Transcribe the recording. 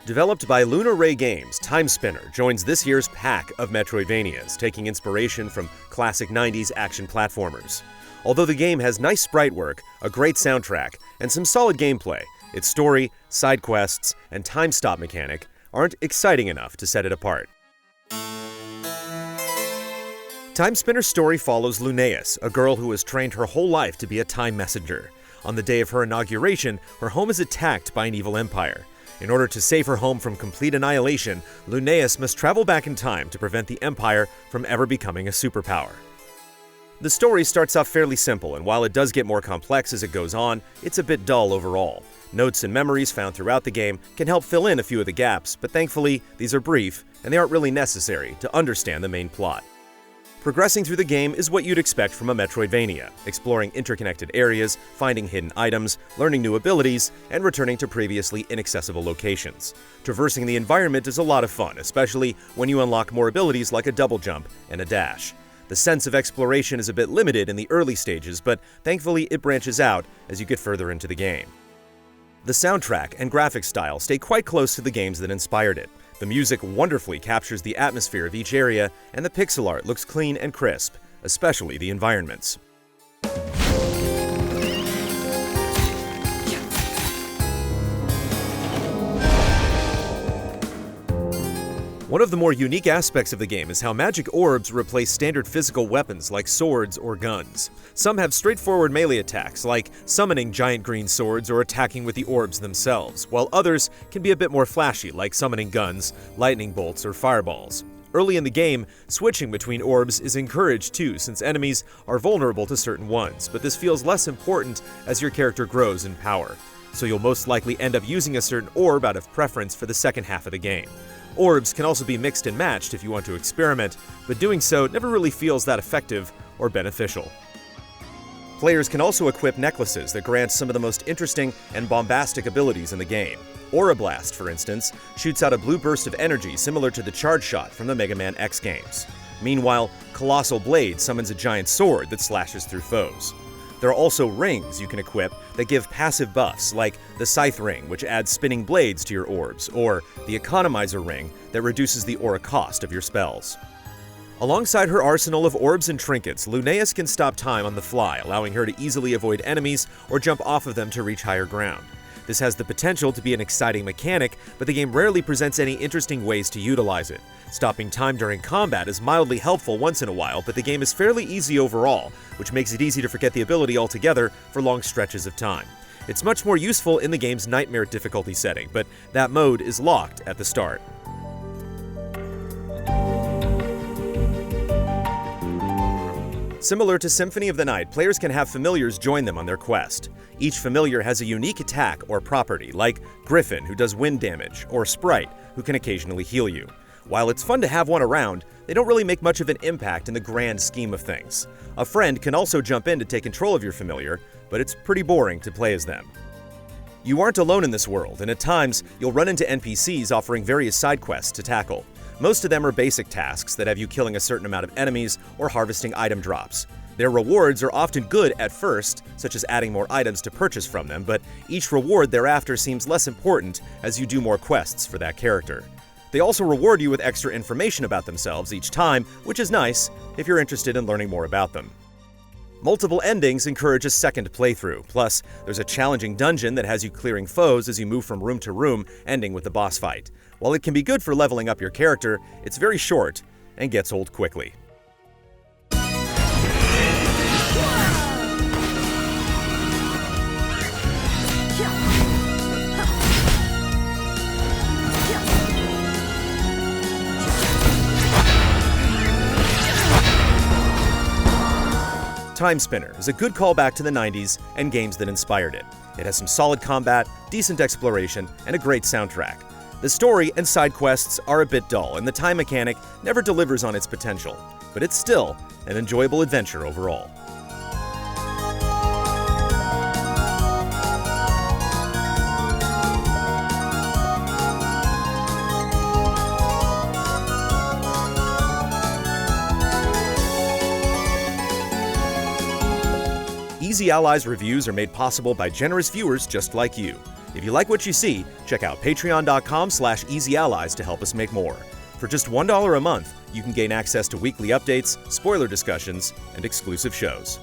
Developed by Lunar Ray Games, Timespinner joins this year's pack of Metroidvanias, taking inspiration from classic 90s action platformers. Although the game has nice sprite work, a great soundtrack, and some solid gameplay, its story, side quests, and time stop mechanic aren't exciting enough to set it apart. Timespinner's story follows Lunaeus, a girl who has trained her whole life to be a time messenger. On the day of her inauguration, her home is attacked by an evil empire. In order to save her home from complete annihilation, Lunaeus must travel back in time to prevent the Empire from ever becoming a superpower. The story starts off fairly simple, and while it does get more complex as it goes on, it's a bit dull overall. Notes and memories found throughout the game can help fill in a few of the gaps, but thankfully, these are brief, and they aren't really necessary to understand the main plot. Progressing through the game is what you'd expect from a Metroidvania, exploring interconnected areas, finding hidden items, learning new abilities, and returning to previously inaccessible locations. Traversing the environment is a lot of fun, especially when you unlock more abilities like a double jump and a dash. The sense of exploration is a bit limited in the early stages, but thankfully it branches out as you get further into the game. The soundtrack and graphics style stay quite close to the games that inspired it. The music wonderfully captures the atmosphere of each area, and the pixel art looks clean and crisp, especially the environments. One of the more unique aspects of the game is how magic orbs replace standard physical weapons like swords or guns. Some have straightforward melee attacks, like summoning giant green swords or attacking with the orbs themselves, while others can be a bit more flashy, like summoning guns, lightning bolts, or fireballs. Early in the game, switching between orbs is encouraged too, since enemies are vulnerable to certain ones, but this feels less important as your character grows in power. So you'll most likely end up using a certain orb out of preference for the second half of the game. Orbs can also be mixed and matched if you want to experiment, but doing so never really feels that effective or beneficial. Players can also equip necklaces that grant some of the most interesting and bombastic abilities in the game. Aura Blast, for instance, shoots out a blue burst of energy similar to the Charge Shot from the Mega Man X games. Meanwhile, Colossal Blade summons a giant sword that slashes through foes. There are also rings you can equip that give passive buffs, like the Scythe Ring, which adds spinning blades to your orbs, or the Economizer Ring that reduces the aura cost of your spells. Alongside her arsenal of orbs and trinkets, Lunaeus can stop time on the fly, allowing her to easily avoid enemies or jump off of them to reach higher ground. This has the potential to be an exciting mechanic, but the game rarely presents any interesting ways to utilize it. Stopping time during combat is mildly helpful once in a while, but the game is fairly easy overall, which makes it easy to forget the ability altogether for long stretches of time. It's much more useful in the game's Nightmare difficulty setting, but that mode is locked at the start. Similar to Symphony of the Night, players can have familiars join them on their quest. Each familiar has a unique attack or property, like Griffin, who does wind damage, or Sprite, who can occasionally heal you. While it's fun to have one around, they don't really make much of an impact in the grand scheme of things. A friend can also jump in to take control of your familiar, but it's pretty boring to play as them. You aren't alone in this world, and at times, you'll run into NPCs offering various side quests to tackle. Most of them are basic tasks that have you killing a certain amount of enemies or harvesting item drops. Their rewards are often good at first, such as adding more items to purchase from them, but each reward thereafter seems less important as you do more quests for that character. They also reward you with extra information about themselves each time, which is nice if you're interested in learning more about them. Multiple endings encourage a second playthrough, plus there's a challenging dungeon that has you clearing foes as you move from room to room, ending with the boss fight. While it can be good for leveling up your character, it's very short and gets old quickly. Timespinner is a good callback to the 90s and games that inspired it. It has some solid combat, decent exploration, and a great soundtrack. The story and side quests are a bit dull, and the time mechanic never delivers on its potential, but it's still an enjoyable adventure overall. Easy Allies reviews are made possible by generous viewers just like you. If you like what you see, check out patreon.com/easyallies to help us make more. For just $1 a month, you can gain access to weekly updates, spoiler discussions, and exclusive shows.